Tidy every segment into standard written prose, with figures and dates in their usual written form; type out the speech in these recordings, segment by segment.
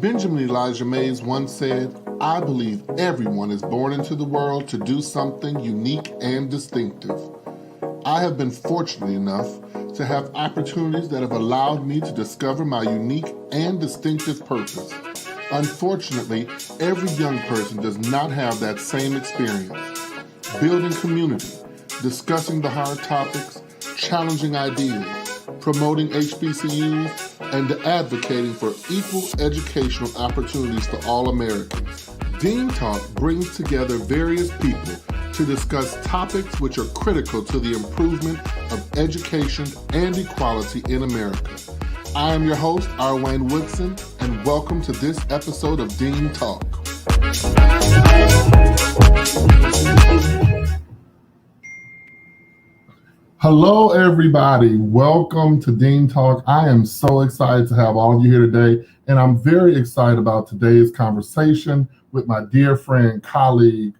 Benjamin Elijah Mays once said, "I believe everyone is born into the world to do something unique and distinctive." I have been fortunate enough to have opportunities that have allowed me to discover my unique and distinctive purpose. Unfortunately, every young person does not have that same experience. Building community, discussing the hard topics, challenging ideas, promoting HBCUs, and advocating for equal educational opportunities for all Americans. Dean Talk brings together various people to discuss topics which are critical to the improvement of education and equality in America. I am your host, R. Wayne Woodson, and welcome to this episode of Dean Talk. Hello, everybody. Welcome to Dean Talk. I am so excited to have all of you here today, and I'm very excited about today's conversation with my dear friend, colleague,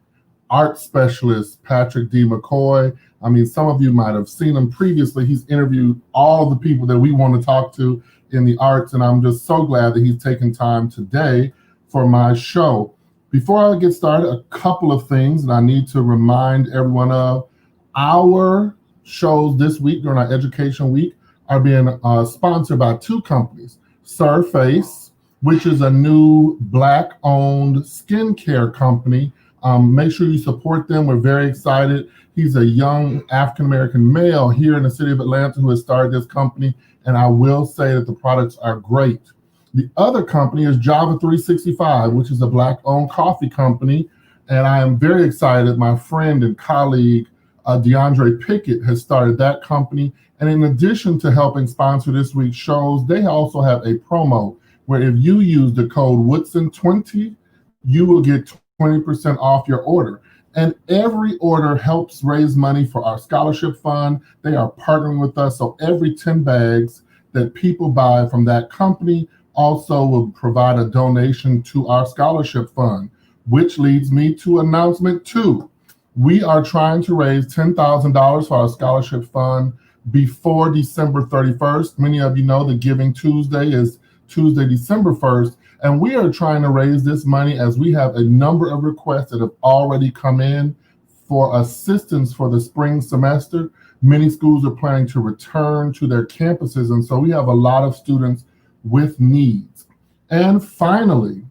art specialist, Patrick D. McCoy. I mean, some of you might have seen him previously. He's interviewed all the people that we want to talk to in the arts, and I'm just so glad that he's taken time today for my show. Before I get started, a couple of things that I need to remind everyone of. Our shows this week during our Education Week are being sponsored by two companies. Surface, which is a new Black-owned skincare company. Make sure you support them. We're very excited. He's a young African-American male here in the city of Atlanta who has started this company, and I will say that the products are great. The other company is Java 365, which is a Black-owned coffee company, and I am very excited. My friend and colleague, DeAndre Pickett, has started that company, and in addition to helping sponsor this week's shows, they also have a promo where if you use the code Woodson20, you will get 20% off your order. And every order helps raise money for our scholarship fund. They are partnering with us, so every 10 bags that people buy from that company also will provide a donation to our scholarship fund, which leads me to announcement 2. We are trying to raise $10,000 for our scholarship fund before December 31st. Many of you know that Giving Tuesday is Tuesday, December 1st, and we are trying to raise this money as we have a number of requests that have already come in for assistance for the spring semester. Many schools are planning to return to their campuses, and so we have a lot of students with needs. And finally,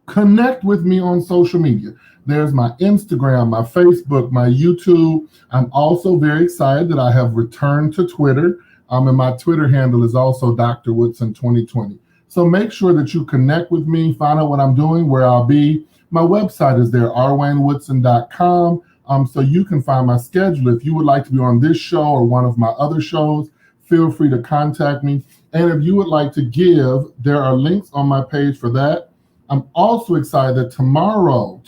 connect with me on social media. There's my Instagram, my Facebook, my YouTube. I'm also very excited that I have returned to Twitter. And my Twitter handle is also Dr. Woodson 2020. So make sure that you connect with me, find out what I'm doing, where I'll be. My website is there, rwaynewoodson.com. So you can find my schedule. If you would like to be on this show or one of my other shows, feel free to contact me. And if you would like to give, there are links on my page for that. I'm also excited that tomorrow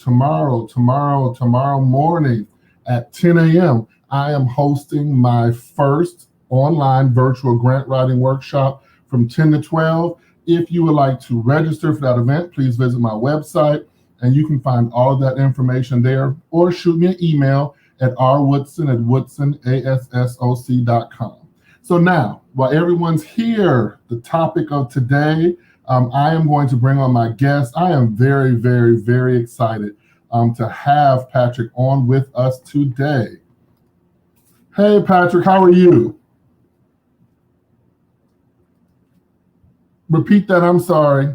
morning at 10 a.m., I am hosting my first online virtual grant writing workshop from 10 to 12. If you would like to register for that event, please visit my website, and you can find all of that information there, or shoot me an email at rwoodson@woodsonasssoc.com. So now, while everyone's here, the topic of today, I am going to bring on my guest. I am very, very, very excited to have Patrick on with us today. Hey, Patrick, how are you? Repeat that, I'm sorry.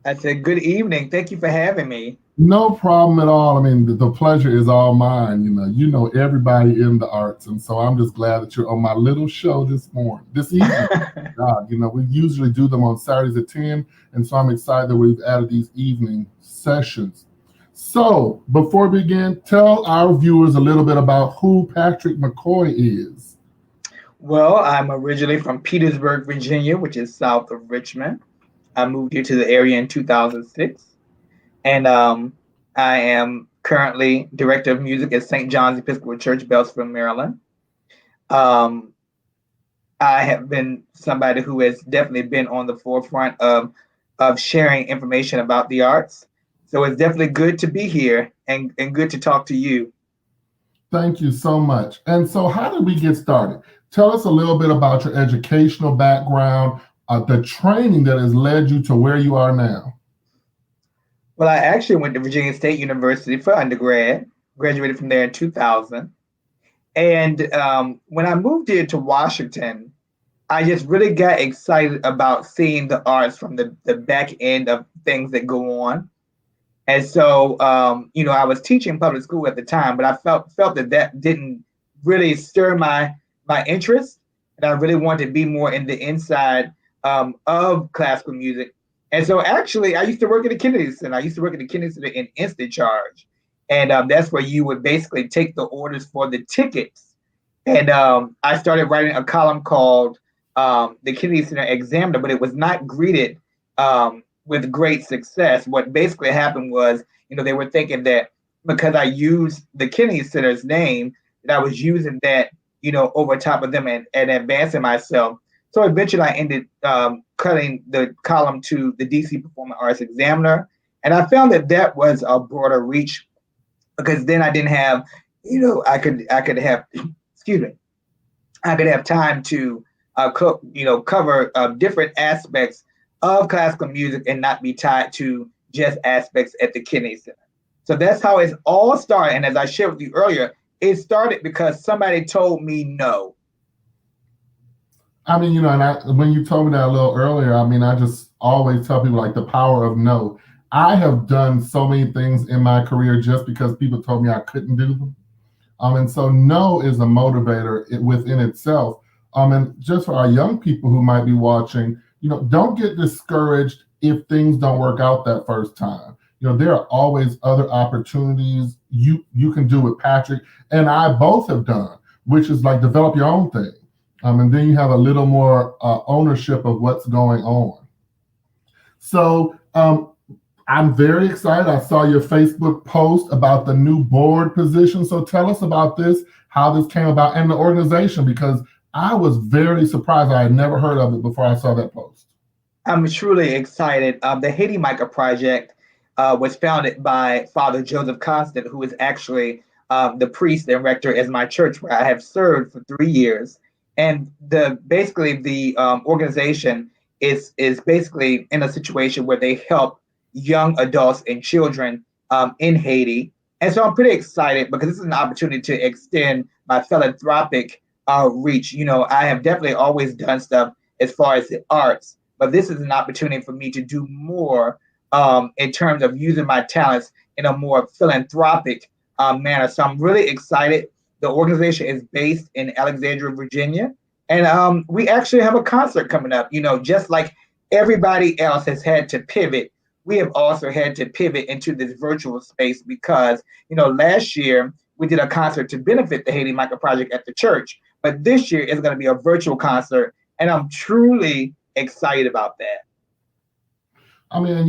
I said, good evening. Thank you for having me. No problem at all. I mean, the pleasure is all mine. You know everybody in the arts, and so I'm just glad that you're on my little show this evening. God, we usually do them on Saturdays at 10, and so I'm excited that we've added these evening sessions. So before we begin, tell our viewers a little bit about who Patrick McCoy is. Well, I'm originally from Petersburg, Virginia, which is south of Richmond. I moved here to the area in 2006. And I am currently director of music at St. John's Episcopal Church, Beltsville, Maryland. I have been somebody who has definitely been on the forefront of sharing information about the arts. So it's definitely good to be here and good to talk to you. Thank you so much. And so how did we get started? Tell us a little bit about your educational background, the training that has led you to where you are now. Well, I actually went to Virginia State University for undergrad, graduated from there in 2000. And when I moved here to Washington, I just really got excited about seeing the arts from the back end of things that go on. And so, I was teaching public school at the time, but I felt that that didn't really stir my interest, and I really wanted to be more in the inside of classical music. And so, actually, I used to work at the Kennedy Center. I used to work at the Kennedy Center in instant charge, and that's where you would basically take the orders for the tickets. And I started writing a column called the Kennedy Center Examiner, but it was not greeted with great success. What basically happened was, they were thinking that because I used the Kennedy Center's name, that I was using that, over top of them and advancing myself. So eventually I ended cutting the column to the DC Performing Arts Examiner. And I found that that was a broader reach because then I didn't have, I could have, excuse me, I could have time to, cover different aspects of classical music and not be tied to just aspects at the Kennedy Center. So that's how it's all started. And as I shared with you earlier, it started because somebody told me no. I mean, when you told me that a little earlier, I mean, I just always tell people like the power of no. I have done so many things in my career just because people told me I couldn't do them. And so no is a motivator within itself. And just for our young people who might be watching, don't get discouraged if things don't work out that first time. There are always other opportunities you can do with Patrick and I both have done, which is like develop your own thing. And then you have a little more ownership of what's going on. So I'm very excited. I saw your Facebook post about the new board position. So tell us about this, how this came about, and the organization, because I was very surprised. I had never heard of it before I saw that post. I'm truly excited. The Haiti Micah Project was founded by Father Joseph Constant, who is actually the priest and rector at my church, where I have served for 3 years. And the organization is basically in a situation where they help young adults and children in Haiti. And so I'm pretty excited because this is an opportunity to extend my philanthropic reach. I have definitely always done stuff as far as the arts, but this is an opportunity for me to do more in terms of using my talents in a more philanthropic manner. So I'm really excited. The organization is based in Alexandria, Virginia, and we actually have a concert coming up. Just like everybody else has had to pivot, we have also had to pivot into this virtual space because, last year we did a concert to benefit the Haiti Micah Project at the church, but this year it's going to be a virtual concert, and I'm truly excited about that. I mean,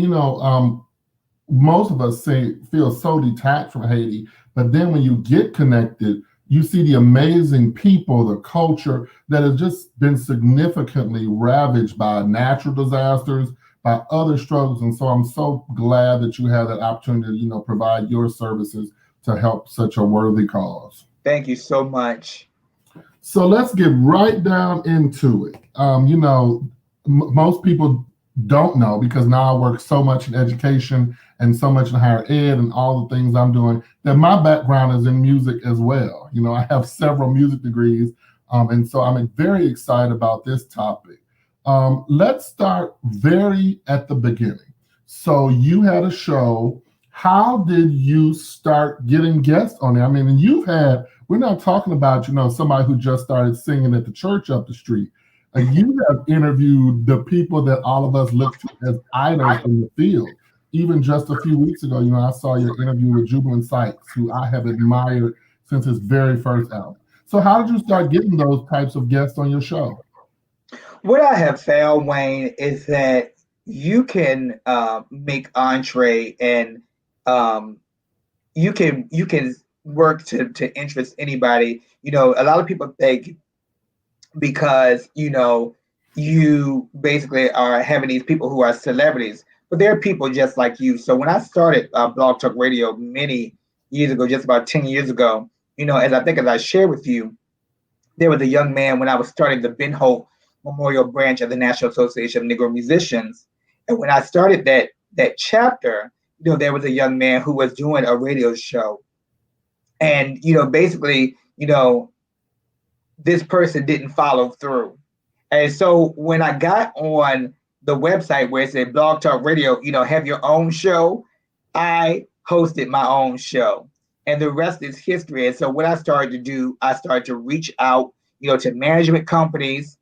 most of us feel so detached from Haiti, but then when you get connected, you see the amazing people, the culture that has just been significantly ravaged by natural disasters, by other struggles. And so I'm so glad that you have that opportunity to, provide your services to help such a worthy cause. Thank you so much. So let's get right down into it. Most people don't know because now I work so much in education and so much in higher ed and all the things I'm doing that my background is in music as well. I have several music degrees, and so I'm very excited about this topic. Let's start very at the beginning. So you had a show. How did you start getting guests on there? I mean, we're not talking about, somebody who just started singing at the church up the street. You have interviewed the people that all of us look to as idols in the field. Even just a few weeks ago, I saw your interview with Jubilant Sykes, who I have admired since his very first album. So how did you start getting those types of guests on your show? What I have found, Wayne, is that you can make entree and you can work to interest anybody. A lot of people think because you basically are having these people who are celebrities, but they're people just like you. So when I started Blog Talk Radio many years ago, just about 10 years ago, as I shared with you, there was a young man when I was starting the Ben Hope Memorial Branch of the National Association of Negro Musicians, and when I started that chapter, there was a young man who was doing a radio show, and basically, this person didn't follow through. And so when I got on the website where it said Blog Talk Radio, have your own show, I hosted my own show. And the rest is history. And so what I started to do, I started to reach out, to management companies,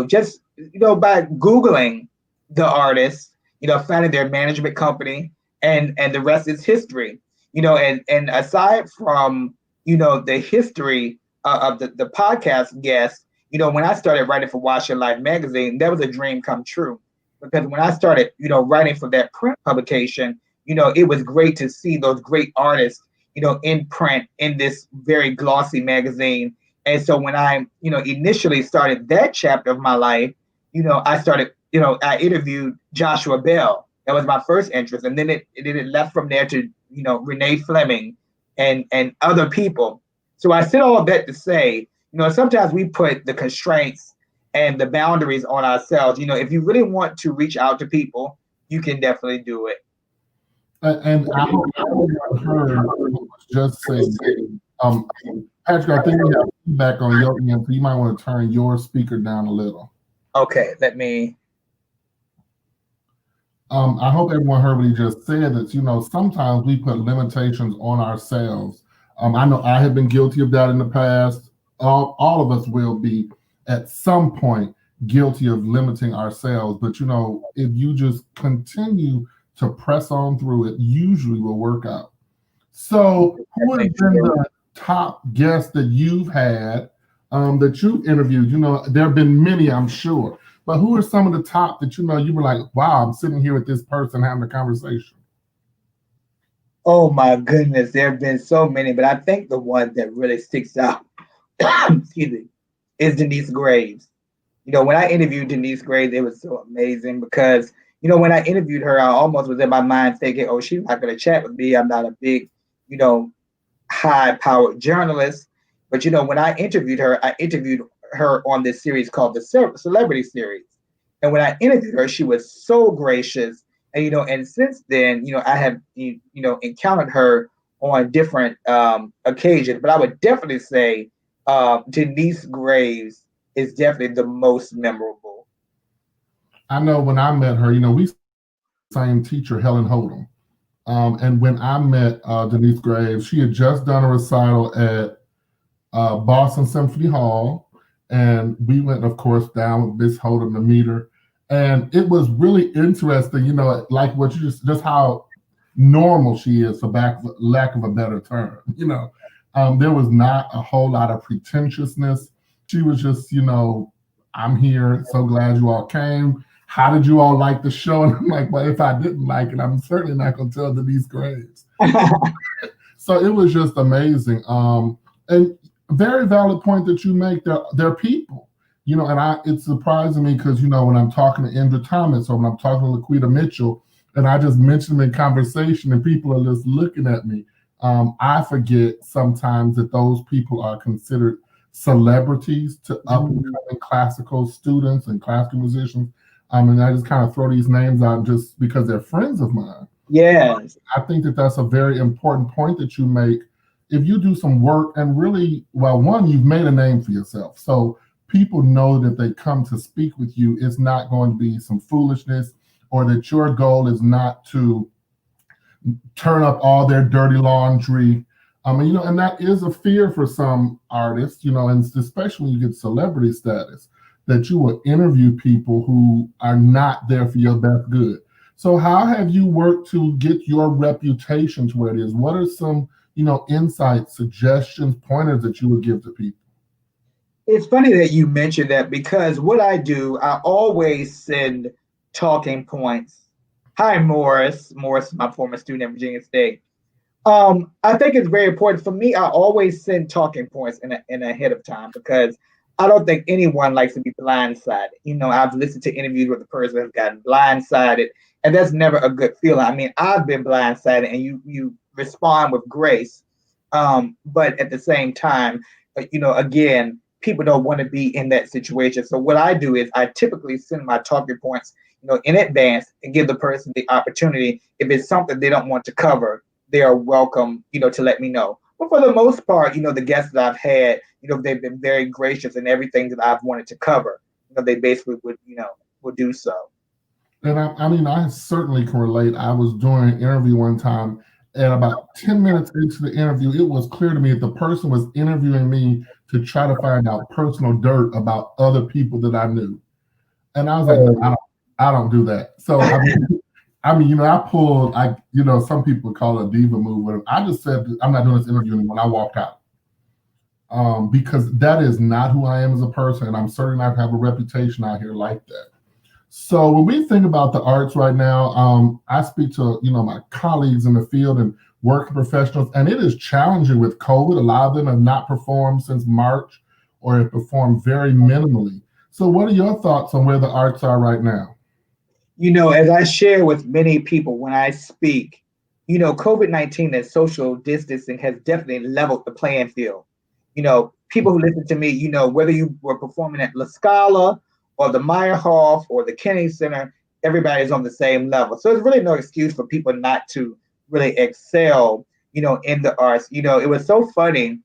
just, by Googling the artists, finding their management company, and the rest is history. And aside from, the history of the podcast guests, when I started writing for Watch Your Life magazine, that was a dream come true. Because when I started, writing for that print publication, it was great to see those great artists, in print in this very glossy magazine. And so when I, initially started that chapter of my life, I started, I interviewed Joshua Bell. That was my first interest. And then it left from there to, Renee Fleming and other people. So I said all of that to say, sometimes we put the constraints and the boundaries on ourselves. If you really want to reach out to people, you can definitely do it. And I hope everyone heard what was just said. Patrick, I think we have feedback on your end, so you might want to turn your speaker down a little. Okay, let me. I hope everyone heard what he just said, that, sometimes we put limitations on ourselves. I know I have been guilty of that in the past. All of us will be at some point guilty of limiting ourselves. But, if you just continue to press on through it, usually will work out. So who has been the top guests that you've had, that you've interviewed? There have been many, I'm sure. But who are some of the top that you were like, wow, I'm sitting here with this person having a conversation? Oh my goodness, there have been so many, but I think the one that really sticks out, excuse me, is Denise Graves. When I interviewed Denise Graves, it was so amazing because, when I interviewed her, I almost was in my mind thinking, oh, she's not going to chat with me. I'm not a big, high-powered journalist. But, when I interviewed her on this series called the Celebrity Series. And when I interviewed her, she was so gracious. And, and since then, I have, encountered her on different occasions. But I would definitely say Denise Graves is definitely the most memorable. I know when I met her, we same teacher, Helen Hodem. And when I met Denise Graves, she had just done a recital at Boston Symphony Hall. And we went, of course, down with Miss Hodem to meet her. And it was really interesting, like what you just how normal she is, for lack of a better term. There was not a whole lot of pretentiousness. She was just, I'm here. So glad you all came. How did you all like the show? And I'm like, well, if I didn't like it, I'm certainly not going to tell Denise Graves. So it was just amazing. And very valid point that you make. They're people, and it's surprising me because, when I'm talking to Indra Thomas or when I'm talking to Laquita Mitchell, and I just mention them in conversation and people are just looking at me, I forget sometimes that those people are considered celebrities to up-and-coming classical students and classical musicians. And I just kind of throw these names out just because they're friends of mine. Yes. I think that that's a very important point that you make. If you do some work and really, well, one, you've made a name for yourself. So people know that they come to speak with you. It's not going to be some foolishness, or that your goal is not to turn up all their dirty laundry. And that is a fear for some artists, and especially when you get celebrity status, that you will interview people who are not there for your best good. So how have you worked to get your reputation to where it is? What are some, insights, suggestions, pointers that you would give to people? It's funny that you mentioned that because what I do, I always send talking points. Hi, Morris. Morris is my former student at Virginia State. I think it's very important for me. I always send talking points in ahead of time because I don't think anyone likes to be blindsided. I've listened to interviews with the person who's gotten blindsided, and that's never a good feeling. I mean, I've been blindsided, and you respond with grace, but at the same time, again, people don't want to be in that situation. So what I do is I typically send my talking points, in advance and give the person the opportunity. If it's something they don't want to cover, they are welcome, to let me know. But for the most part, the guests that I've had, they've been very gracious in everything that I've wanted to cover. They basically would do so. And I mean, I certainly can relate. I was doing an interview one time, and about 10 minutes into the interview, it was clear to me that the person was interviewing me to try to find out personal dirt about other people that I knew. And I was like, no, I don't do that. So I pulled, some people call it a diva move. Whatever. I just said, I'm not doing this interview anymore. I walked out. Because that is not who I am as a person, and I'm certainly not have a reputation out here like that. So when we think about the arts right now, I speak to my colleagues in the field and working professionals, and it is challenging with COVID. A lot of them have not performed since March or have performed very minimally. So what are your thoughts on where the arts are right now? As I share with many people when I speak, COVID-19 and social distancing has definitely leveled the playing field. People who listen to me, whether you were performing at La Scala or the Meyerhoff or the Kennedy Center, everybody's on the same level. So there's really no excuse for people not to really excel, in the arts. It was so funny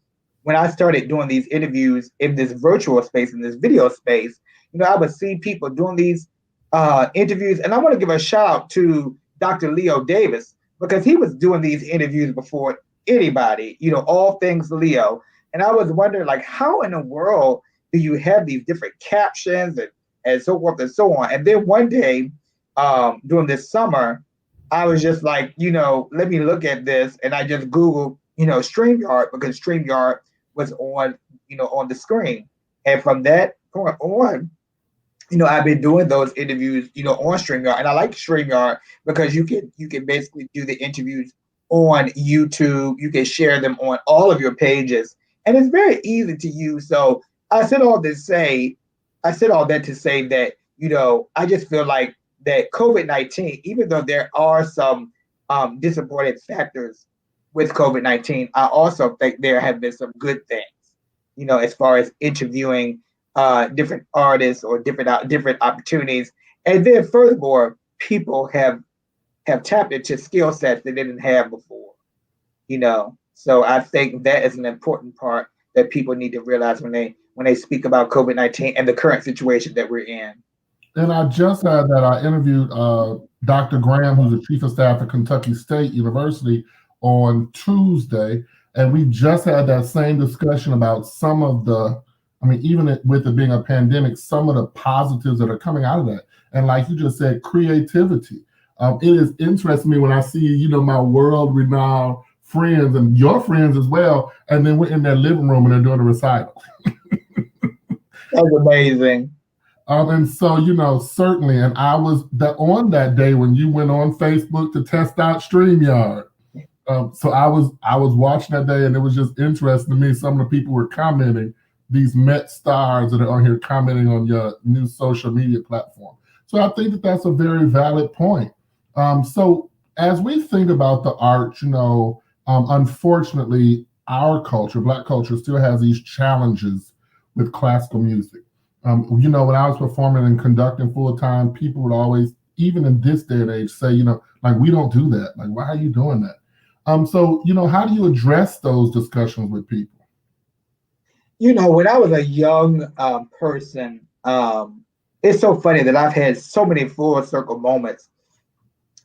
when I started doing these interviews in this virtual space, in this video space, I would see people doing these interviews. And I want to give a shout out to Dr. Leo Davis, because he was doing these interviews before anybody, all things Leo. And I was wondering, like, how in the world do you have these different captions and so forth and so on? And then one day during this summer, I was just like, let me look at this. And I just Googled, StreamYard, because StreamYard was on, on the screen. And from that point on, I've been doing those interviews, on StreamYard, and I like StreamYard because you can basically do the interviews on YouTube. You can share them on all of your pages, and it's very easy to use. So I said all that to say that I just feel like that COVID-19, even though there are some disappointing factors with COVID-19, I also think there have been some good things, as far as interviewing different artists or different opportunities. And then furthermore, people have tapped into skill sets they didn't have before, So I think that is an important part that people need to realize when they speak about COVID-19 and the current situation that we're in. And I just had that I interviewed Dr. Graham, who's the chief of staff at Kentucky State University, on Tuesday, and we just had that same discussion about some of the, even with it being a pandemic, some of the positives that are coming out of that. And like you just said, creativity. It is interesting to me when I see, my world-renowned friends and your friends as well, and then we're in their living room and they're doing a recital. That's amazing. And so, certainly, and I was on that day when you went on Facebook to test out StreamYard. So I was watching that day, and it was just interesting to me. Some of the people were commenting, these Met stars that are on here commenting on your new social media platform. So I think that that's a very valid point. So as we think about the art, unfortunately, our culture, Black culture, still has these challenges with classical music. When I was performing and conducting full time, people would always, even in this day and age, say, like, we don't do that. Like, why are you doing that? So, how do you address those discussions with people? When I was a young person, it's so funny that I've had so many full circle moments,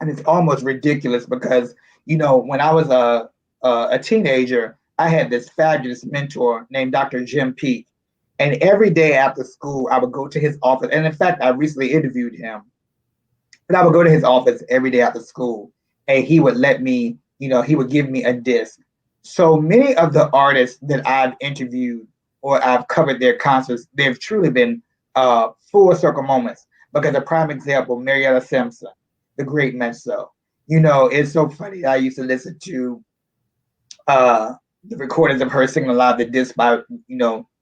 and it's almost ridiculous because, when I was a teenager, I had this fabulous mentor named Dr. Jim Peak. And every day after school, I would go to his office. And in fact, I recently interviewed him. And I would go to his office every day after school. And he would let me, he would give me a disc. So many of the artists that I've interviewed or I've covered their concerts, they've truly been full circle moments. Because a prime example, Marietta Simpson, the great mezzo. It's so funny. I used to listen to the recordings of her singing live, the disc by,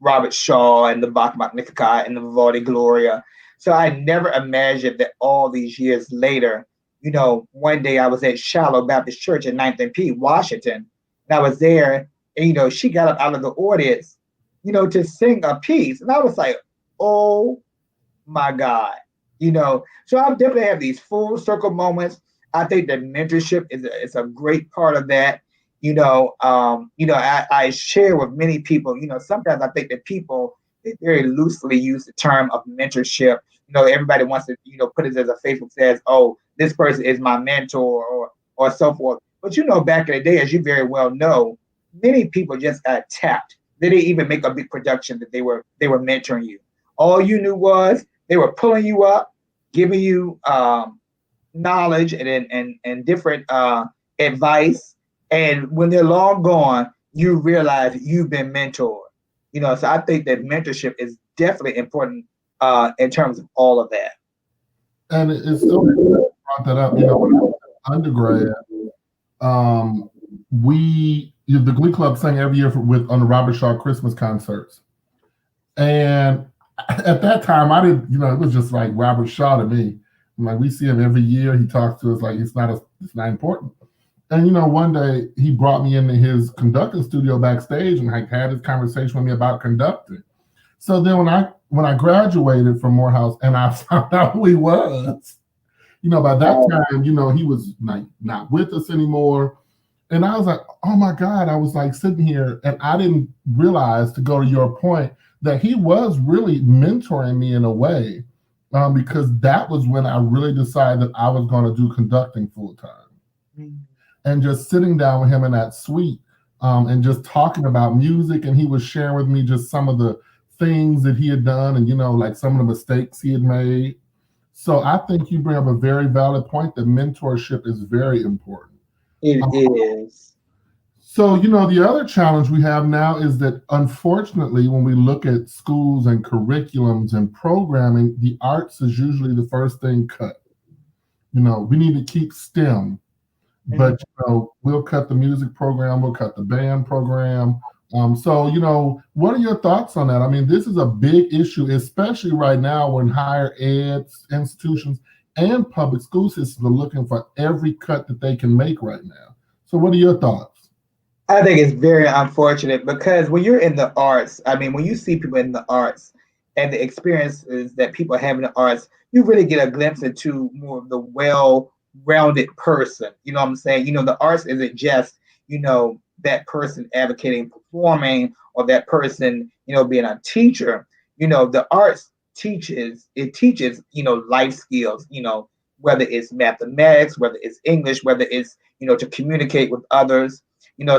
Robert Shaw and the Bach Magnificat and the Vivaldi Gloria. So I never imagined that all these years later, one day I was at Shiloh Baptist Church in 9th and P, Washington, and I was there, and, she got up out of the audience, to sing a piece. And I was like, oh my God. So I definitely have these full circle moments. I think that mentorship is a great part of that. I share with many people. Sometimes I think that people they very loosely use the term of mentorship. Everybody wants to put it as a Facebook says, "Oh, this person is my mentor," or so forth. But back in the day, as you very well know, many people just got tapped. They didn't even make a big production that they were mentoring you. All you knew was they were pulling you up, giving you knowledge and different advice. And when they're long gone, you realize you've been mentored. So I think that mentorship is definitely important in terms of all of that. And it's so brought that up. When I was undergrad, the Glee Club sang every year on the Robert Shaw Christmas concerts. And at that time, I didn't, it was just like Robert Shaw to me. Like we see him every year. He talks to us like it's not important. And one day he brought me into his conducting studio backstage and like had this conversation with me about conducting. So then when I graduated from Morehouse and I found out who he was, by that time, he was like not with us anymore. And I was like, oh my God, I was like sitting here and I didn't realize, to go to your point, that he was really mentoring me in a way, because that was when I really decided that I was going to do conducting full time. Mm-hmm. And just sitting down with him in that suite, and just talking about music, and he was sharing with me just some of the things that he had done and like some of the mistakes he had made. So I think you bring up a very valid point that mentorship is very important. It is. So, the other challenge we have now is that, unfortunately, when we look at schools and curriculums and programming, the arts is usually the first thing cut. We need to keep STEM, but, we'll cut the music program, we'll cut the band program. So, what are your thoughts on that? I mean, this is a big issue, especially right now when higher ed institutions and public school systems are looking for every cut that they can make right now. So what are your thoughts? I think it's very unfortunate because when you're in the arts, I mean, when you see people in the arts and the experiences that people have in the arts, you really get a glimpse into more of the well-rounded person. You know what I'm saying? The arts isn't just, that person advocating, performing, or that person, being a teacher. The arts teaches, life skills, whether it's mathematics, whether it's English, whether it's, to communicate with others.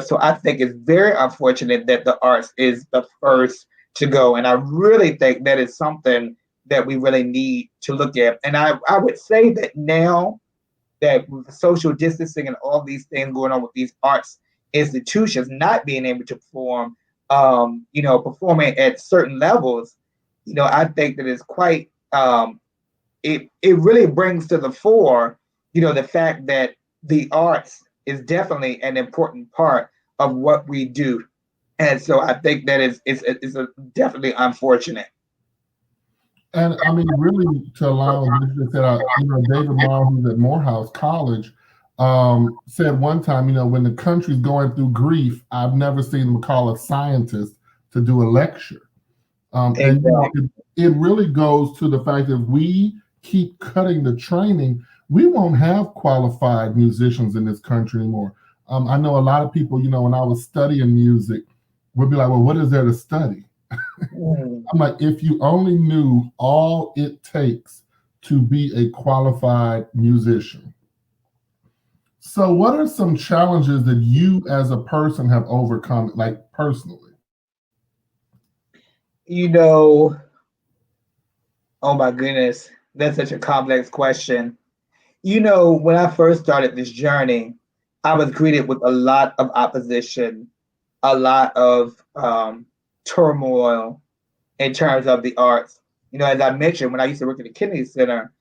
So I think it's very unfortunate that the arts is the first to go. And I really think that is something that we really need to look at. And I would say that now that with social distancing and all these things going on with these arts institutions not being able to perform, performing at certain levels, I think that it's quite, it really brings to the fore, the fact that the arts is definitely an important part of what we do. And so I think that it's definitely unfortunate. And I mean, really, to allow that, David Morrow, who's at Morehouse College, said one time, when the country's going through grief, I've never seen them call a scientist to do a lecture. And it really goes to the fact that if we keep cutting the training, we won't have qualified musicians in this country anymore. I know a lot of people, when I was studying music, would be like, well, what is there to study? I'm like, if you only knew all it takes to be a qualified musician. So what are some challenges that you as a person have overcome, like personally? Oh my goodness, that's such a complex question. When I first started this journey, I was greeted with a lot of opposition, a lot of turmoil in terms of the arts. As I mentioned, when I used to work at the Kennedy Center,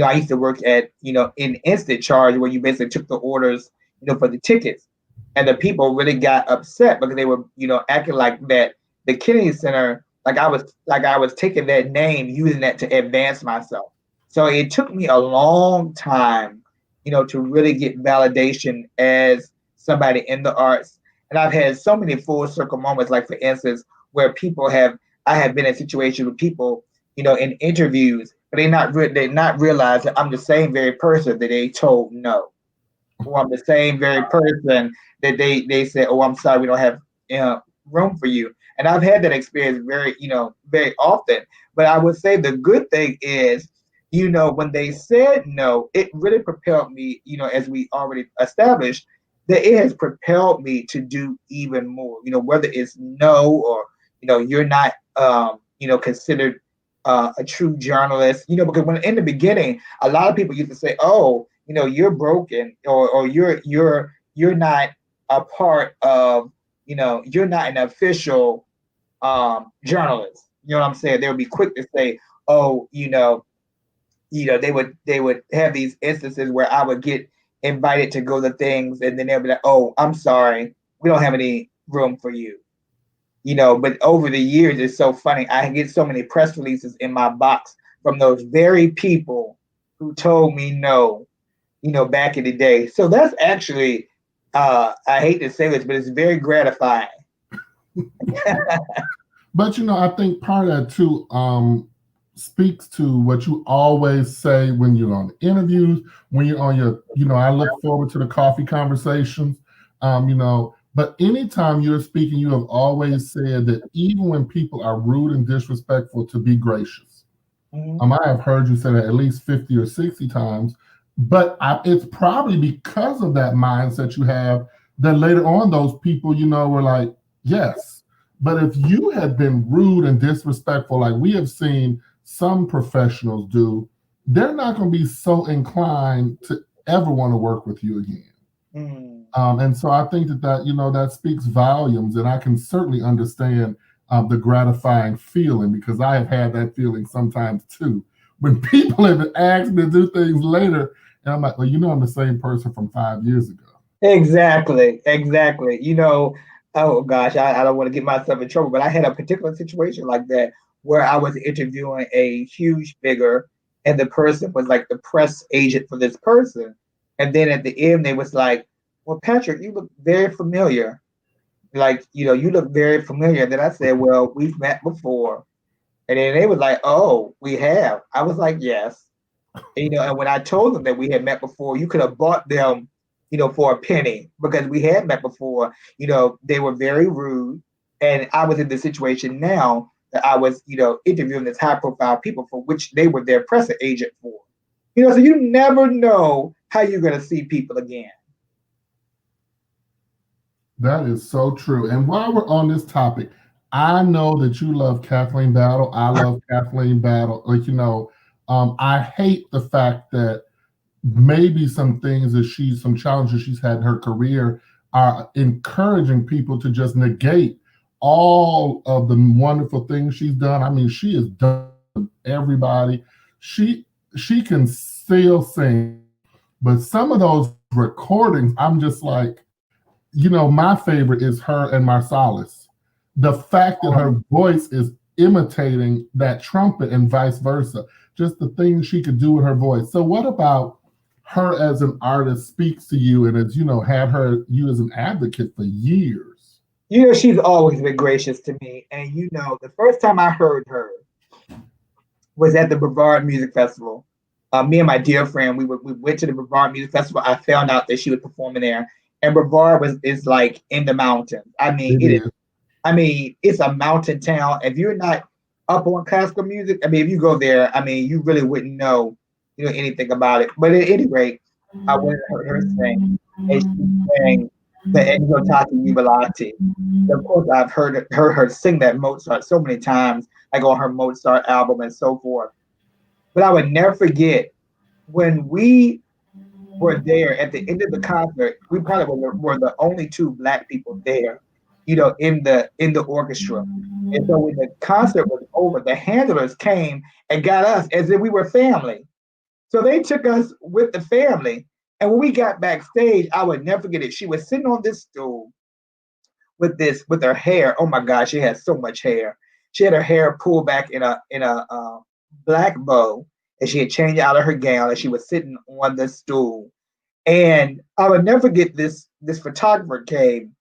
I used to work at, in instant charge where you basically took the orders, for the tickets. And the people really got upset because they were, acting like that the Kennedy Center, like I was taking that name, using that to advance myself. So it took me a long time, to really get validation as somebody in the arts. And I've had so many full circle moments, like for instance, where I have been in situations with people, in interviews, but they not realize that I'm the same very person that they told no, or I'm the same very person that they said, oh, I'm sorry, we don't have room for you. And I've had that experience very often. But I would say the good thing is, when they said no, it really propelled me, as we already established, that it has propelled me to do even more, whether it's no, or, you're not, considered a true journalist, because when in the beginning, a lot of people used to say, oh, you're broken, or you're not a part of, you're not an official journalist. You know what I'm saying? They would be quick to say, oh, they would have these instances where I would get invited to go to things, and then they'll be like, oh, I'm sorry, we don't have any room for you. But over the years, it's so funny. I get so many press releases in my box from those very people who told me no, back in the day. So that's actually, I hate to say this, but it's very gratifying. But I think part of that too speaks to what you always say when you're on interviews, when you're on your, I look forward to the coffee conversations, but anytime you're speaking, you have always said that even when people are rude and disrespectful, to be gracious. I have heard you say that at least 50 or 60 times, but it's probably because of that mindset you have that later on those people, were like, yes. But if you had been rude and disrespectful, like we have seen some professionals do, they're not going to be so inclined to ever want to work with you again. And so I think that that speaks volumes, and I can certainly understand the gratifying feeling, because I have had that feeling sometimes too, when people have asked me to do things later, and I'm like, well, I'm the same person from 5 years ago. Exactly. Oh gosh, I don't want to get myself in trouble, but I had a particular situation like that where I was interviewing a huge figure, and the person was like the press agent for this person. And then at the end, they was like, well, Patrick, you look very familiar. Like, you look very familiar. And then I said, well, we've met before. And then they was like, oh, we have. I was like, yes. And when I told them that we had met before, you could have bought them, for a penny, because we had met before. They were very rude. And I was in the situation now that I was, interviewing this high profile people for which they were their press agent for. So you never know how you're going to see people again. That is so true. And while we're on this topic, I know that you love Kathleen Battle. I love Kathleen Battle. Like, I hate the fact that maybe some things that some challenges she's had in her career are encouraging people to just negate all of the wonderful things she's done. I mean, she has done everybody. She can still sing, but some of those recordings, I'm just like, my favorite is her and Marsalis. The fact that her voice is imitating that trumpet and vice versa, just the things she could do with her voice. So what about her as an artist speaks to you, and as had you as an advocate for years? She's always been gracious to me. And the first time I heard her was at the Brevard Music Festival. Me and my dear friend, we went to the Brevard Music Festival. I found out that she was performing there, and Brevard is like in the mountains. I mean, it is. I mean, it's a mountain town. If you're not up on classical music, I mean, if you go there, I mean, you really wouldn't know, anything about it. But at any rate, I went and heard her sing, and she sang the Exultate Jubilate. Of course, I've heard her sing that Mozart so many times, like on her Mozart album and so forth. But I would never forget when we were there at the end of the concert. We probably were the only two Black people there, in the orchestra. And so when the concert was over, the handlers came and got us as if we were family. So they took us with the family. And when we got backstage, I would never forget it. She was sitting on this stool with her hair. Oh my gosh, she had so much hair. She had her hair pulled back in a black bow, and she had changed out of her gown, and she was sitting on the stool. And I would never forget this photographer came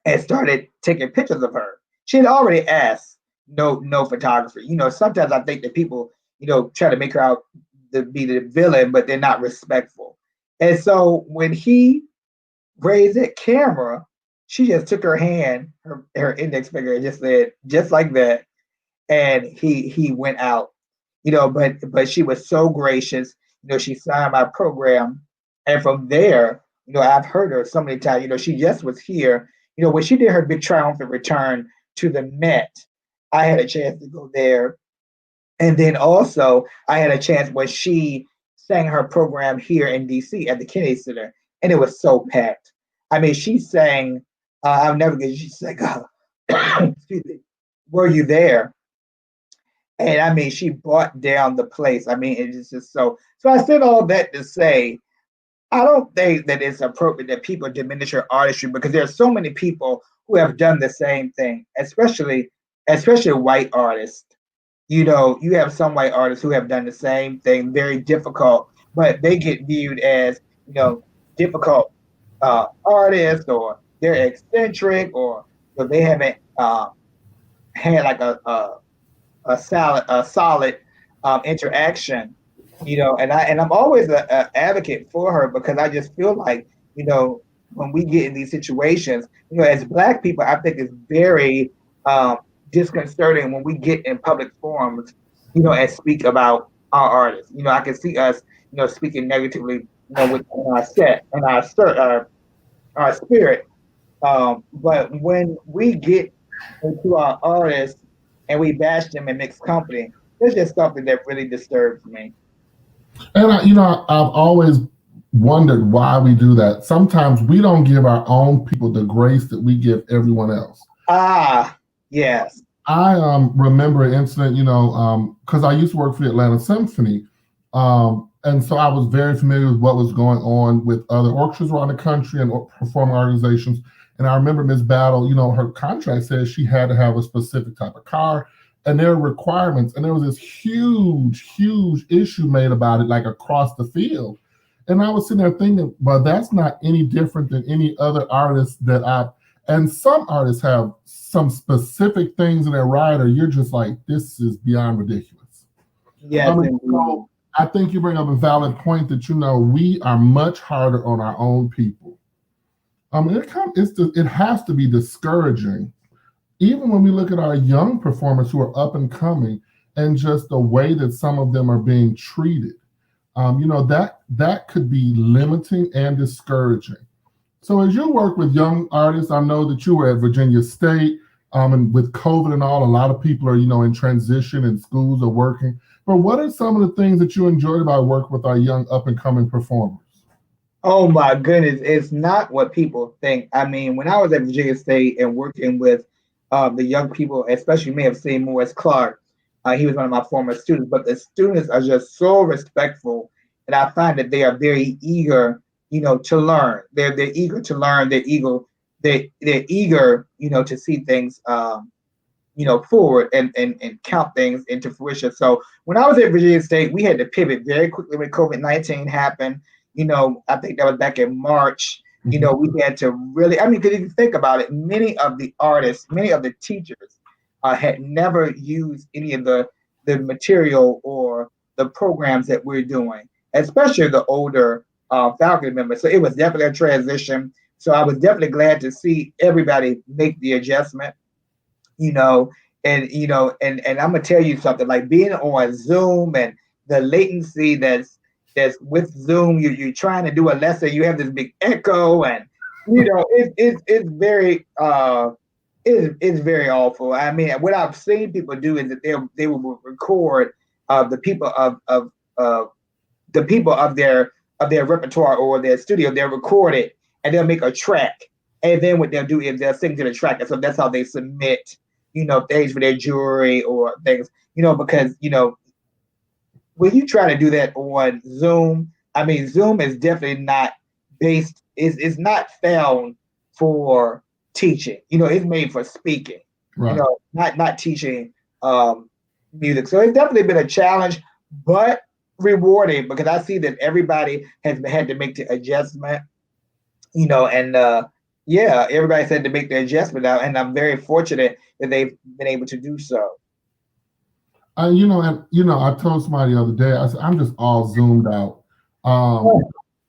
and started taking pictures of her. She had already asked no photography. Sometimes I think that people, try to make her out to be the villain, but they're not respectful. And so when he raised that camera, she just took her hand, her index finger, and just said, just like that, and he went out. But she was so gracious. She signed my program, and from there, I've heard her so many times. She just was here. When she did her big triumphant return to the Met, I had a chance to go there, and then also I had a chance when she sang her program here in DC at the Kennedy Center, and it was so packed. I mean, she sang. I'll never get. She sang. Excuse me. Were you there? And I mean, she brought down the place. I mean, it is just so. So I said all that to say, I don't think that it's appropriate that people diminish her artistry because there are so many people who have done the same thing, especially white artists. You have some white artists who have done the same thing, very difficult, but they get viewed as difficult artists, or they're eccentric, or they haven't had like a solid interaction, and I'm always a advocate for her because I just feel like when we get in these situations, as Black people, I think it's very disconcerting when we get in public forums, and speak about our artists. I can see us, speaking negatively, with our set and our spirit. But when we get into our artists and we bash them in mixed company, there's just something that really disturbs me. And I've always wondered why we do that. Sometimes we don't give our own people the grace that we give everyone else. Yes. I remember an incident, because I used to work for the Atlanta Symphony, and so I was very familiar with what was going on with other orchestras around the country and performing organizations. And I remember Ms. Battle, her contract says she had to have a specific type of car, and there are requirements. And there was this huge, huge issue made about it, like across the field. And I was sitting there thinking, well, that's not any different than any other artist that and some artists have some specific things in their rider. You're just like, this is beyond ridiculous. Yes, so I think you bring up a valid point that, we are much harder on our own people. It has to be discouraging, even when we look at our young performers who are up and coming, and just the way that some of them are being treated. That could be limiting and discouraging. So as you work with young artists, I know that you were at Virginia State, and with COVID and all, a lot of people are, in transition and schools are working. But what are some of the things that you enjoyed about work with our young up and coming performers? Oh my goodness, it's not what people think. I mean, when I was at Virginia State and working with the young people, especially you may have seen Morris Clark, he was one of my former students, but the students are just so respectful, and I find that they are very eager, to learn. They're eager to learn. They're eager, to see things, forward and count things into fruition. So when I was at Virginia State, we had to pivot very quickly when COVID-19 happened. I think that was back in March. We had to really, because if you think about it, many of the artists, many of the teachers had never used any of the material or the programs that we're doing, especially the older faculty members. So it was definitely a transition. So I was definitely glad to see everybody make the adjustment, and I'm gonna tell you something, like being on Zoom and the latency that's with Zoom, you're trying to do a lesson, you have this big echo, and it's very it's very awful. I mean, what I've seen people do is that they will record the people of their repertoire or their studio. They'll record it and they'll make a track, and then what they'll do is they'll sing to the track, and so that's how they submit things for their jury or things, because when you try to do that on Zoom, I mean, Zoom is definitely not based, is not found for teaching. It's made for speaking, right. not teaching music. So it's definitely been a challenge, but rewarding, because I see that everybody has had to make the adjustment, and yeah, everybody's had to make the adjustment now, and I'm very fortunate that they've been able to do so. I told somebody the other day, I said, I'm just all zoomed out. Um,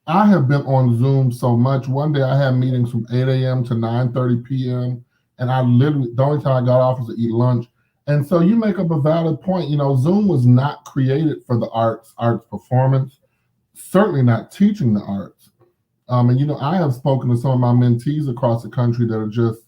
I have been on Zoom so much. One day I had meetings from 8 a.m. to 9:30 p.m. And I literally, the only time I got off was to eat lunch. And so you make up a valid point. Zoom was not created for the arts performance, certainly not teaching the arts. And I have spoken to some of my mentees across the country that are just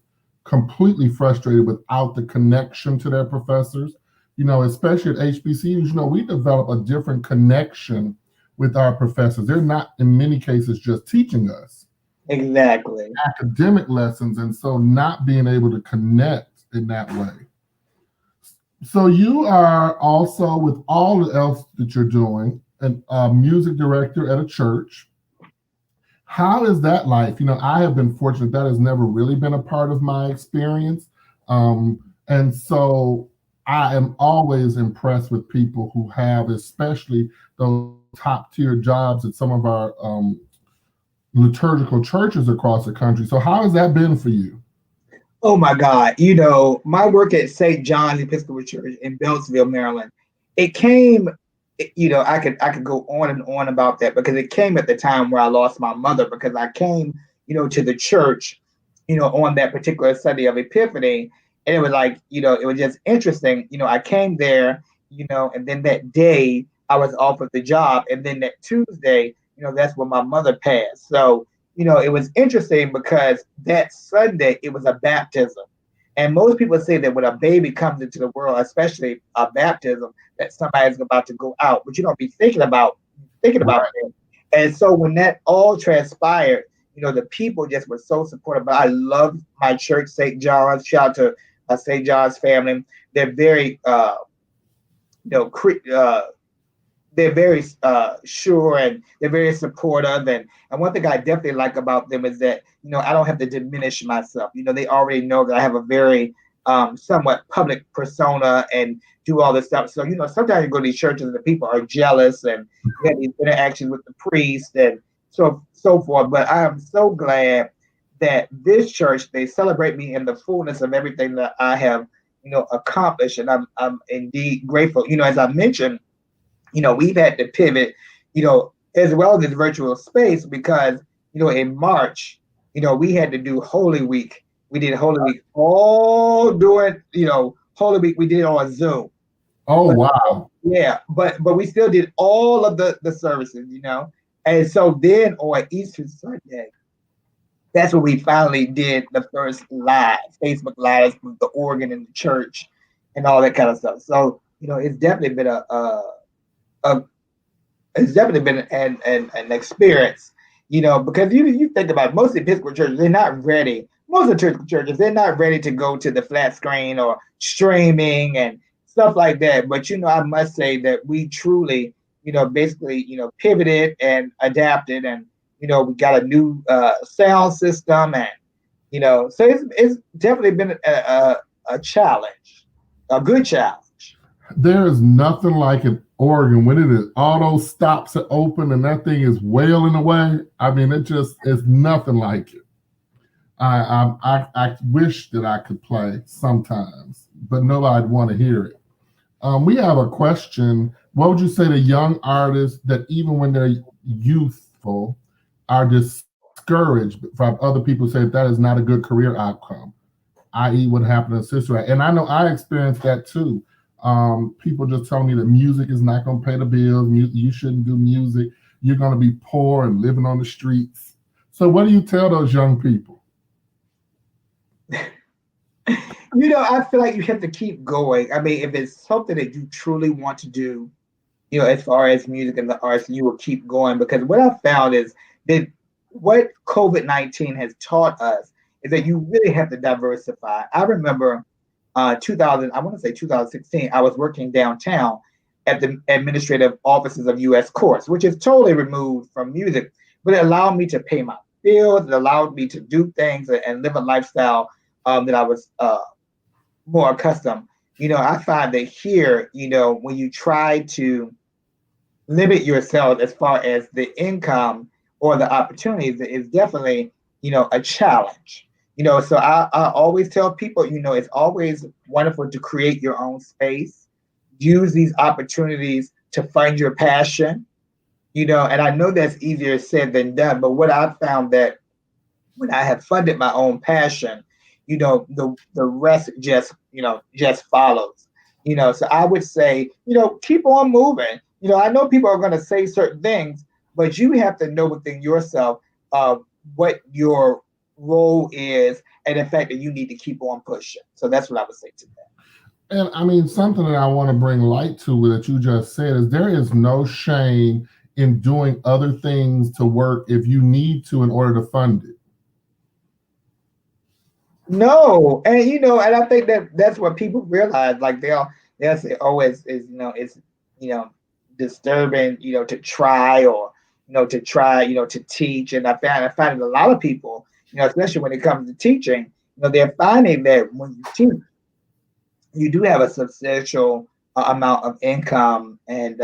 completely frustrated without the connection to their professors. Especially at HBCUs, we develop a different connection with our professors. They're not, in many cases, just teaching us exactly academic lessons, and so not being able to connect in that way. So you are also, with all else that you're doing, a music director at a church. How is that life? I have been fortunate that has never really been a part of my experience. And so I am always impressed with people who have, especially those top tier jobs at some of our liturgical churches across the country. So how has that been for you? Oh my God. My work at St. John's Episcopal Church in Beltsville, Maryland, it came, I could go on and on about that because it came at the time where I lost my mother because I came, to the church, on that particular Sunday of Epiphany. And it was like, it was just interesting. I came there, and then that day I was offered the job. And then that Tuesday, that's when my mother passed. So, it was interesting because that Sunday it was a baptism. And most people say that when a baby comes into the world, especially a baptism, that somebody's about to go out, but you don't be thinking about it. And so when that all transpired, the people just were so supportive. But I love my church, St. John's. Shout out to St. John's family. They're very, you know, they're very sure and they're very supportive. And one thing I definitely like about them is that, I don't have to diminish myself. They already know that I have a very somewhat public persona and do all this stuff. So, sometimes you go to these churches and the people are jealous and you have these interactions with the priest and so forth. But I am so glad that this church, they celebrate me in the fullness of everything that I have, accomplished. And I'm indeed grateful. As I mentioned, we've had to pivot, as well as this virtual space because, in March, we had to do Holy Week. We did Holy Week all during, Holy Week, we did it on Zoom. Oh, wow. Yeah, but we still did all of the services, And so then on Easter Sunday, that's when we finally did the first live, Facebook lives with the organ in the church and all that kind of stuff. So, it's definitely been a it's definitely been an experience, because you think about it, most of the Episcopal churches, they're not ready. Most of the churches, they're not ready to go to the flat screen or streaming and stuff like that. But, I must say that we truly, basically, pivoted and adapted and, we got a new sound system and, so it's definitely been a challenge, a good challenge. There is nothing like an organ when it is auto stops it open and that thing is wailing away. I mean, it just is nothing like it. I wish that I could play sometimes, but nobody'd want to hear it. We have a question. What would you say to young artists that even when they're youthful are discouraged from other people say that is not a good career outcome, i.e. what happened to Sister Act? And I know I experienced that too. People just tell me that music is not going to pay the bills. You shouldn't do music. You're going to be poor and living on the streets. So what do you tell those young people? I feel like you have to keep going. I mean, if it's something that you truly want to do, as far as music and the arts, you will keep going. Because what I found is that what COVID-19 has taught us is that you really have to diversify. I remember 2000, I want to say 2016, I was working downtown at the administrative offices of U.S. Courts, which is totally removed from music, but it allowed me to pay my bills. It allowed me to do things and live a lifestyle that I was more accustomed. I find that here, when you try to limit yourself as far as the income or the opportunities, is definitely, a challenge. So I always tell people, it's always wonderful to create your own space, use these opportunities to find your passion, and I know that's easier said than done, but what I've found that when I have funded my own passion, the rest just follows. So I would say, keep on moving. I know people are going to say certain things, but you have to know within yourself what your role is and the fact that you need to keep on pushing. So that's what I would say to that. And I mean, something that I want to bring light to that you just said is there is no shame in doing other things to work if you need to in order to fund it. No, and and I think that's what people realize. Like they'll say, "Oh, it's disturbing, to try or to teach." And I find that a lot of people, especially when it comes to teaching, they're finding that when you teach, you do have a substantial amount of income and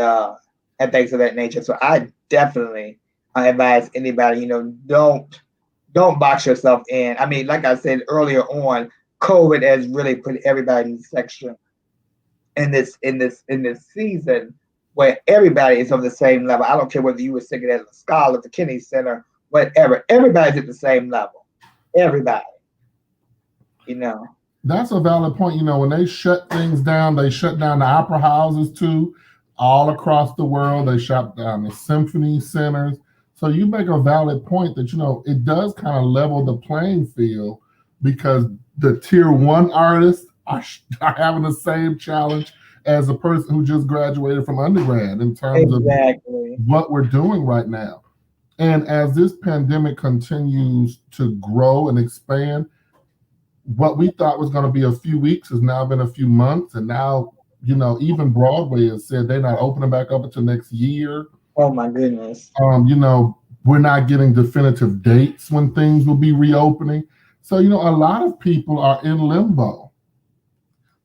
things of that nature. So I definitely advise anybody, don't box yourself in. I mean, like I said earlier on, COVID has really put everybody in this section in this season where everybody is on the same level. I don't care whether you were singing at the Scholar, the Kennedy Center, whatever. Everybody's at the same level. Everybody. That's a valid point. When they shut things down, they shut down the opera houses too, all across the world. They shut down the symphony centers. So you make a valid point that, it does kind of level the playing field because the tier one artists are having the same challenge as a person who just graduated from undergrad in terms of what we're doing right now. And as this pandemic continues to grow and expand, what we thought was going to be a few weeks has now been a few months. And now, even Broadway has said they're not opening back up until next year. Oh my goodness. We're not getting definitive dates when things will be reopening. So, a lot of people are in limbo.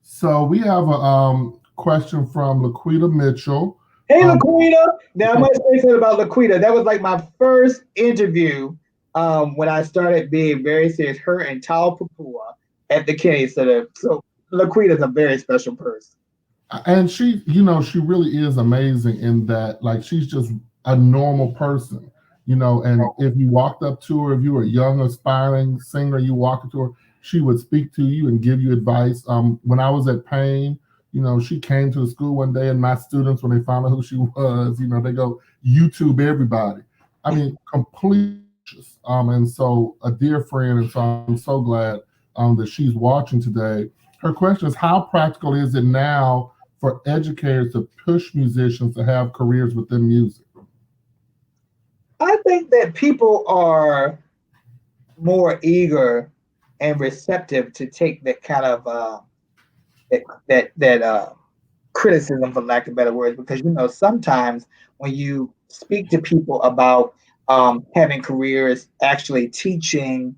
So we have a question from Laquita Mitchell. Hey, Laquita. Now I must say something about Laquita. That was like my first interview when I started being very serious. Her and Tal Papua at the Kennedy Center. So Laquita's a very special person. And she really is amazing in that, like, she's just a normal person, and if you walked up to her, if you were a young aspiring singer, you walked up to her, she would speak to you and give you advice. When I was at Payne, she came to the school one day and my students, when they found out who she was, they go, YouTube everybody. I mean, complete. And so a dear friend, and so I'm so glad that she's watching today. Her question is, how practical is it now for educators to push musicians to have careers within music? I think that people are more eager and receptive to take that kind of that criticism, for lack of better words, because sometimes when you speak to people about having careers, actually teaching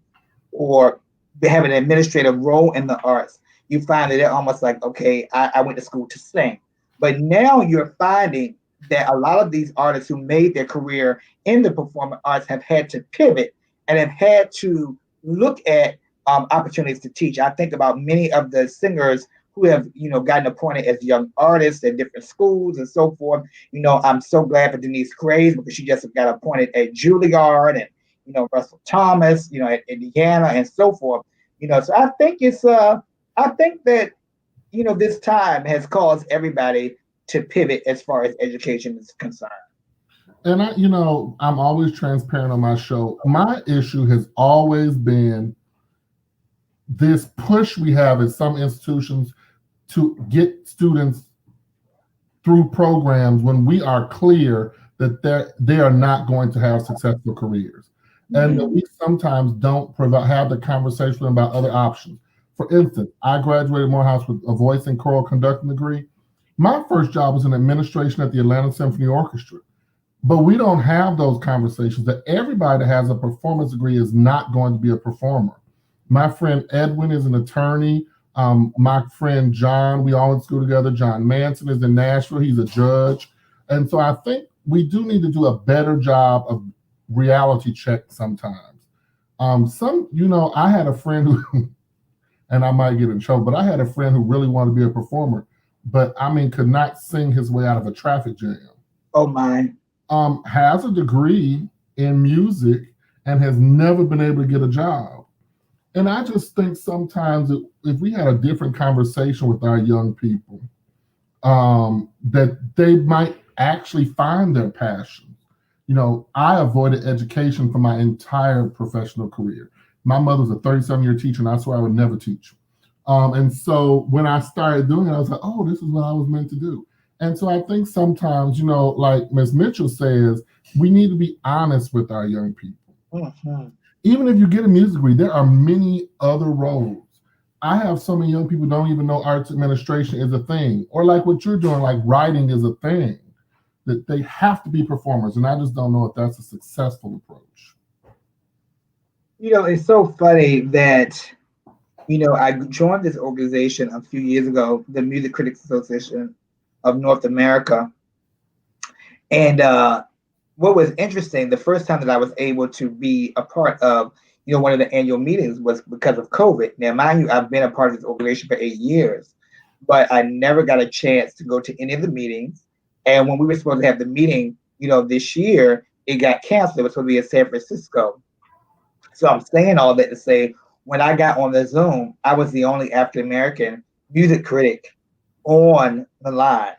or having an administrative role in the arts, you find that they're almost like, okay, I went to school to sing. But now you're finding that a lot of these artists who made their career in the performing arts have had to pivot and have had to look at opportunities to teach. I think about many of the singers who have, gotten appointed as young artists at different schools and so forth. I'm so glad for Denise Graves because she just got appointed at Juilliard and, Russell Thomas, at Indiana and so forth. So I think I think that, this time has caused everybody to pivot as far as education is concerned. And I'm always transparent on my show. My issue has always been this push we have at some institutions to get students through programs when we are clear that they are not going to have successful careers. Mm-hmm. And that we sometimes don't have the conversation about other options. For instance, I graduated Morehouse with a voice and choral conducting degree. My first job was in administration at the Atlanta Symphony Orchestra. But we don't have those conversations that everybody that has a performance degree is not going to be a performer. My friend Edwin is an attorney. My friend John, we all went to school together. John Manson is in Nashville. He's a judge. And so I think we do need to do a better job of reality check sometimes. I had a friend who, and I might get in trouble, but I had a friend who really wanted to be a performer. but I mean, could not sing his way out of a traffic jam. Oh my. Has a degree in music and has never been able to get a job. And I just think sometimes if we had a different conversation with our young people, that they might actually find their passion. I avoided education for my entire professional career. My mother was a 37-year teacher, and I swear I would never teach. And so when I started doing it, I was like, oh, this is what I was meant to do. And so I think sometimes, like Ms. Mitchell says, we need to be honest with our young people. Mm-hmm. Even if you get a music degree, there are many other roles. I have so many young people don't even know arts administration is a thing, or like what you're doing, like writing is a thing, that they have to be performers. And I just don't know if that's a successful approach. It's so funny that, I joined this organization a few years ago, the Music Critics Association of North America. And what was interesting, the first time that I was able to be a part of, one of the annual meetings was because of COVID. Now, mind you, I've been a part of this organization for 8 years, but I never got a chance to go to any of the meetings. And when we were supposed to have the meeting, this year, it got canceled. It was supposed to be in San Francisco. So I'm saying all that to say, when I got on the Zoom, I was the only African American music critic on the line.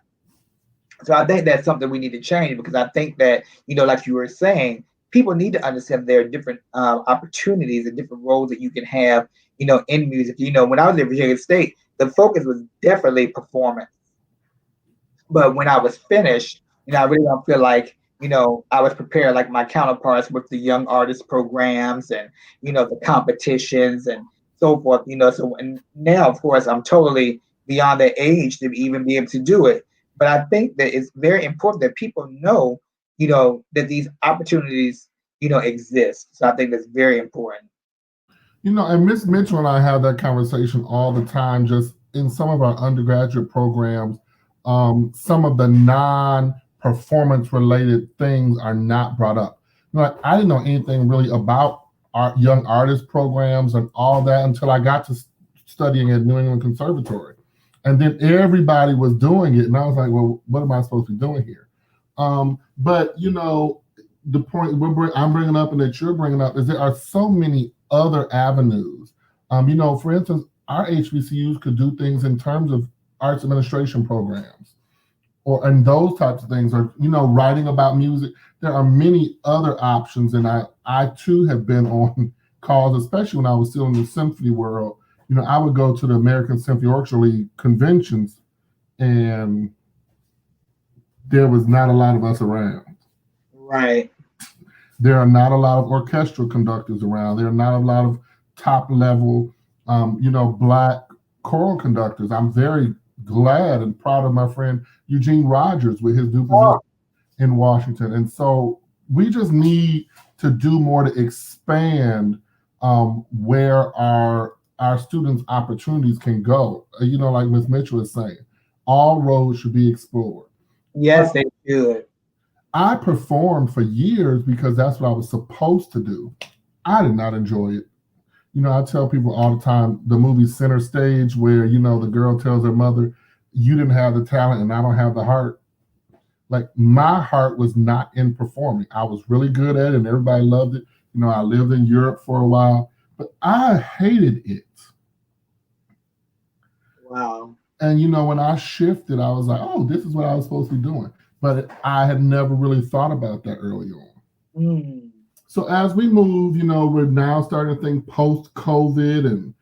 So I think that's something we need to change, because I think that, like you were saying, people need to understand there are different opportunities and different roles that you can have, in music. When I was at Virginia State, the focus was definitely performance. But when I was finished, I really don't feel like, I was prepared like my counterparts with the young artist programs and, the competitions and so forth, so and now, of course, I'm totally beyond the age to even be able to do it. But I think that it's very important that people know, that these opportunities, exist. So I think that's very important. And Miss Mitchell and I have that conversation all the time, just in some of our undergraduate programs. Some of the non-performance related things are not brought up. I didn't know anything really about our young artist programs and all that until I got to studying at New England Conservatory. And then everybody was doing it. And I was like, well, what am I supposed to be doing here? But, the point I'm bringing up and that you're bringing up is there are so many other avenues. For instance, our HBCUs could do things in terms of arts administration programs and those types of things, or, writing about music. There are many other options. And I too have been on calls, especially when I was still in the symphony world. I would go to the American Symphony Orchestra League conventions, and there was not a lot of us around. Right. There are not a lot of orchestral conductors around. There are not a lot of top level, Black choral conductors. I'm very glad and proud of my friend Eugene Rogers with his new position in Washington. And so we just need to do more to expand where our students' opportunities can go. Like Ms. Mitchell is saying, all roads should be explored. Yes, they should. I performed for years because that's what I was supposed to do. I did not enjoy it. I tell people all the time, the movie Center Stage, where, the girl tells her mother, you didn't have the talent and I don't have the heart. Like, my heart was not in performing. I was really good at it and everybody loved it. I lived in Europe for a while, but I hated it. Wow. And, when I shifted, I was like, oh, this is what I was supposed to be doing. But I had never really thought about that early on. Mm. So as we move, we're now starting to think post-COVID and,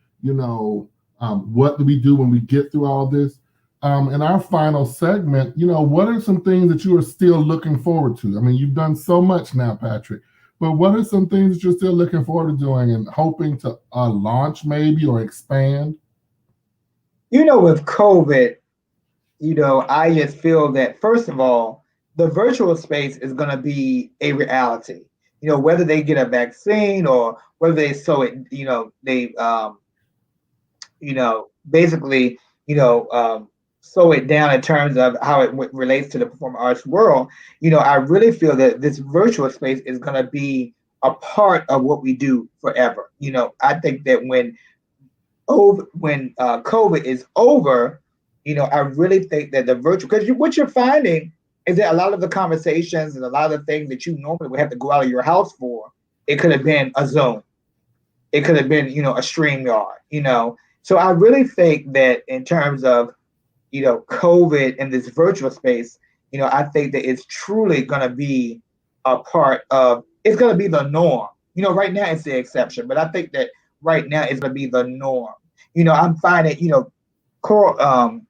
what do we do when we get through all this? In our final segment, what are some things that you are still looking forward to? I mean, you've done so much now, Patrick, but what are some things that you're still looking forward to doing and hoping to launch maybe or expand? With COVID, I just feel that, first of all, the virtual space is going to be a reality. Whether they get a vaccine or whether they basically, slow it down in terms of how it relates to the performing arts world. I really feel that this virtual space is going to be a part of what we do forever. I think that when COVID is over, I really think that the virtual, because what you're finding is that a lot of the conversations and a lot of the things that you normally would have to go out of your house for, it could have been a Zoom. It could have been, a StreamYard. So I really think that in terms of, COVID in this virtual space, I think that it's truly going to be a part of, it's going to be the norm. Right now it's the exception, but I think that right now it's going to be the norm. I'm finding, Cor- um,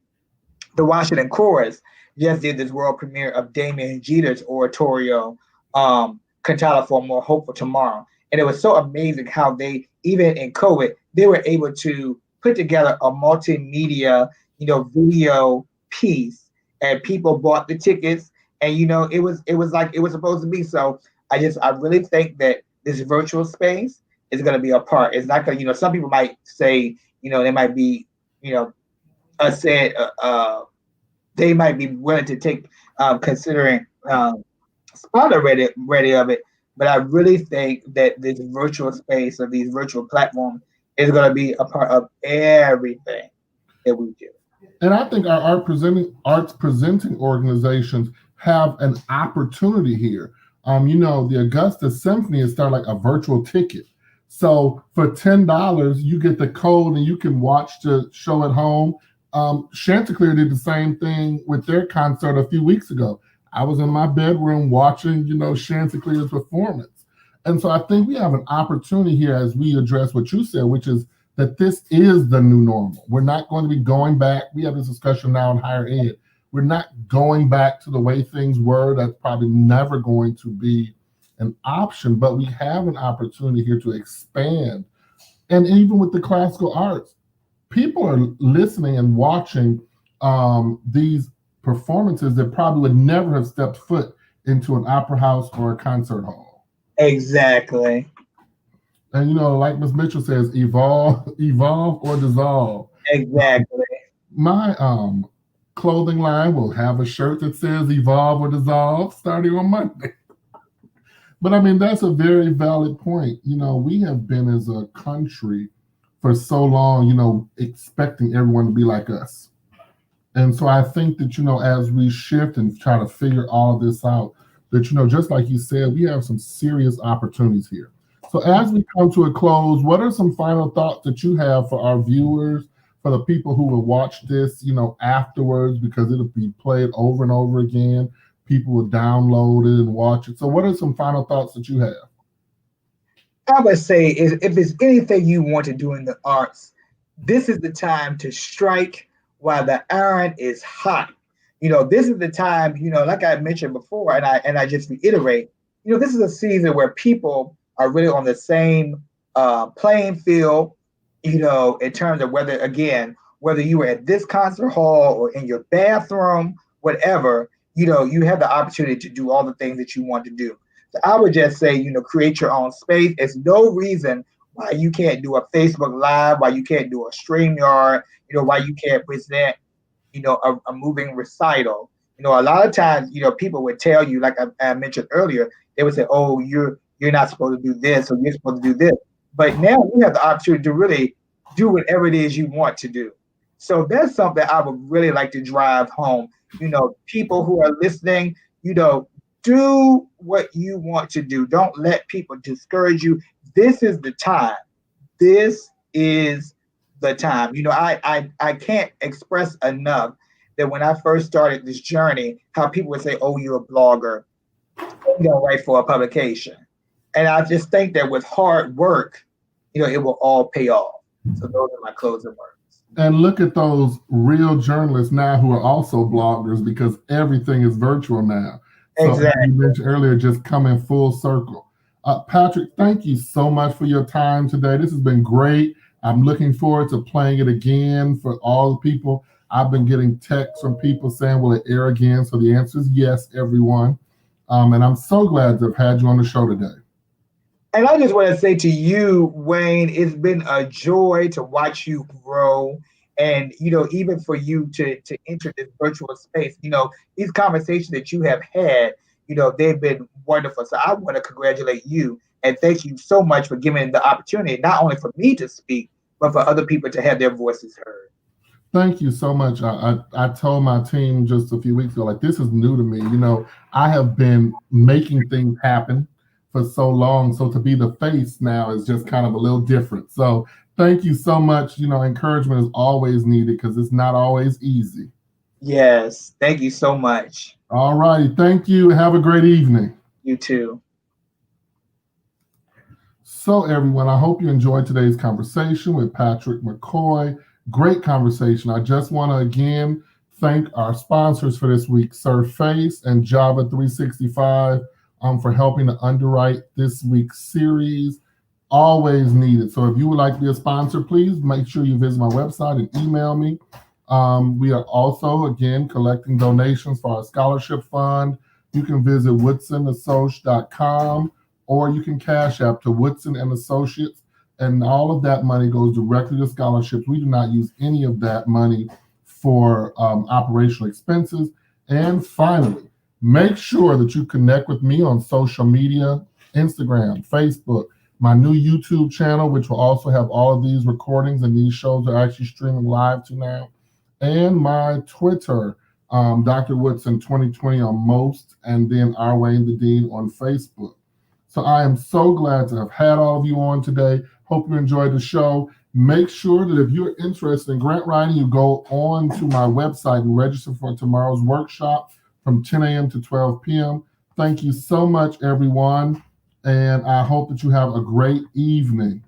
the Washington Chorus just did this world premiere of Damien Jeter's oratorio, Cantata for a More Hopeful Tomorrow. And it was so amazing how they, even in COVID, they were able to put together a multimedia, video piece, and people bought the tickets, and it was like it was supposed to be. So I really think that this virtual space is going to be a part. It's not going to, some people might say, they might be, you know, said they might be willing to take considering spot ready of it, but I really think that this virtual space or these virtual platforms is going to be a part of everything that we do. And I think our arts presenting organizations have an opportunity here. The Augusta Symphony is starting like a virtual ticket. So for $10, you get the code and you can watch the show at home. Chanticleer did the same thing with their concert a few weeks ago. I was in my bedroom watching, Chanticleer's performance. And so I think we have an opportunity here as we address what you said, which is that this is the new normal. We're not going to be going back. We have this discussion now in higher ed. We're not going back to the way things were. That's probably never going to be an option, but we have an opportunity here to expand. And even with the classical arts, people are listening and watching these performances that probably would never have stepped foot into an opera house or a concert hall. Exactly. And like Ms. Mitchell says, evolve or dissolve. Exactly. My clothing line will have a shirt that says evolve or dissolve starting on Monday. But I mean, that's a very valid point. We have been as a country for so long, expecting everyone to be like us. And so I think that, as we shift and try to figure all of this out, that, just like you said, we have some serious opportunities here. So as we come to a close, what are some final thoughts that you have for our viewers, for the people who will watch this, afterwards, because it'll be played over and over again. People will download it and watch it. So what are some final thoughts that you have? I would say if there's anything you want to do in the arts, this is the time to strike while the iron is hot. This is the time, like I mentioned before, and I just reiterate, this is a season where people are really on the same playing field, in terms of whether you were at this concert hall or in your bathroom, whatever, you have the opportunity to do all the things that you want to do. So I would just say, create your own space. There's no reason why you can't do a Facebook Live, why you can't do a StreamYard, why you can't present, a moving recital. A lot of times, people would tell you, like I mentioned earlier, they would say, oh, you're not supposed to do this, or you're supposed to do this. But now you have the opportunity to really do whatever it is you want to do. So that's something I would really like to drive home. People who are listening, do what you want to do. Don't let people discourage you. This is the time. This is the time. I can't express enough that when I first started this journey, how people would say, oh, you're a blogger. You don't write for a publication. And I just think that with hard work, it will all pay off. So those are my closing words. And look at those real journalists now who are also bloggers, because everything is virtual now. So exactly. As you mentioned earlier, just coming full circle. Patrick, thank you so much for your time today. This has been great. I'm looking forward to playing it again for all the people. I've been getting texts from people saying, will it air again? So the answer is yes, everyone. And I'm so glad to have had you on the show today. And I just want to say to you, Wayne, it's been a joy to watch you grow. And, even for you to enter this virtual space, these conversations that you have had, they've been wonderful. So I want to congratulate you and thank you so much for giving the opportunity, not only for me to speak, but for other people to have their voices heard. Thank you so much. I told my team just a few weeks ago, like, this is new to me. I have been making things happen for so long. So to be the face now is just kind of a little different. So thank you so much. Encouragement is always needed because it's not always easy. Yes. Thank you so much. All righty. Thank you. Have a great evening. You too. So, everyone, I hope you enjoyed today's conversation with Patrick McCoy. Great conversation. I just want to again thank our sponsors for this week, Surface and Java 365, for helping to underwrite this week's series. Always needed. So, if you would like to be a sponsor, please make sure you visit my website and email me. We are also, again, collecting donations for our scholarship fund. You can visit woodsonassociates.com, or you can cash app to Woodson and Associates, and all of that money goes directly to scholarships. We do not use any of that money for operational expenses. And finally, make sure that you connect with me on social media, Instagram, Facebook, my new YouTube channel, which will also have all of these recordings, and these shows are actually streaming live to now, and my Twitter, Dr. Woodson 2020 on most, and then Our Wayne the Dean on Facebook. So I am so glad to have had all of you on today. Hope you enjoyed the show. Make sure that if you're interested in grant writing, you go on to my website and register for tomorrow's workshop from 10 a.m. to 12 p.m. Thank you so much, everyone, and I hope that you have a great evening.